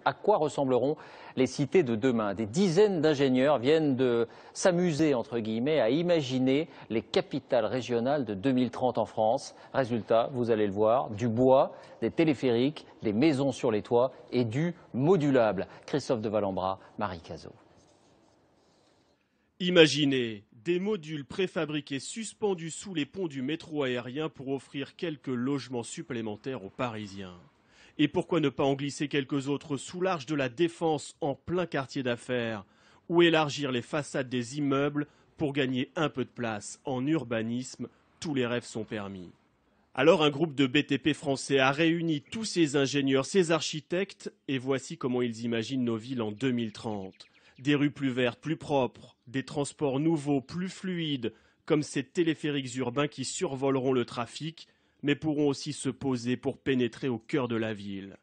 à quoi ressembleront les cités de demain. Des dizaines d'ingénieurs viennent de s'amuser, entre guillemets, à imaginer les capitales régionales de 2030 en France. Résultat, vous allez le voir, du bois, des téléphériques, des maisons sur les toits et du modulable. Christophe de Valambra, Marie Cazot. Imaginez des modules préfabriqués suspendus sous les ponts du métro aérien pour offrir quelques logements supplémentaires aux Parisiens. Et pourquoi ne pas en glisser quelques autres sous l'arche de la Défense en plein quartier d'affaires, ou élargir les façades des immeubles pour gagner un peu de place. En urbanisme, tous les rêves sont permis. Alors un groupe de BTP français a réuni tous ces ingénieurs, ces architectes, et voici comment ils imaginent nos villes en 2030. Des rues plus vertes, plus propres, des transports nouveaux, plus fluides, comme ces téléphériques urbains qui survoleront le trafic, mais pourront aussi se poser pour pénétrer au cœur de la ville.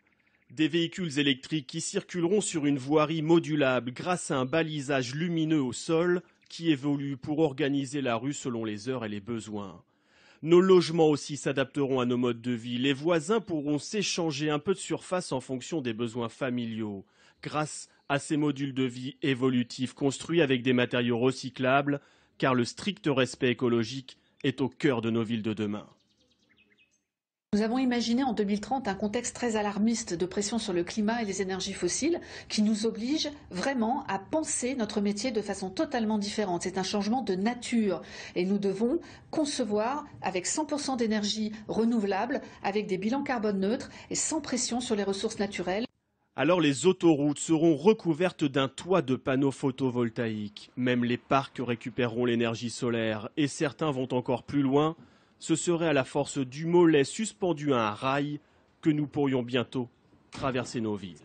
Des véhicules électriques qui circuleront sur une voirie modulable grâce à un balisage lumineux au sol qui évolue pour organiser la rue selon les heures et les besoins. Nos logements aussi s'adapteront à nos modes de vie. Les voisins pourront s'échanger un peu de surface en fonction des besoins familiaux, grâce à ces modules de vie évolutifs construits avec des matériaux recyclables, car le strict respect écologique est au cœur de nos villes de demain. Nous avons imaginé en 2030 un contexte très alarmiste de pression sur le climat et les énergies fossiles qui nous oblige vraiment à penser notre métier de façon totalement différente. C'est un changement de nature et nous devons concevoir avec 100% d'énergie renouvelable, avec des bilans carbone neutres et sans pression sur les ressources naturelles. Alors les autoroutes seront recouvertes d'un toit de panneaux photovoltaïques. Même les parcs récupéreront l'énergie solaire et certains vont encore plus loin. Ce serait à la force du mollet suspendu à un rail que nous pourrions bientôt traverser nos villes.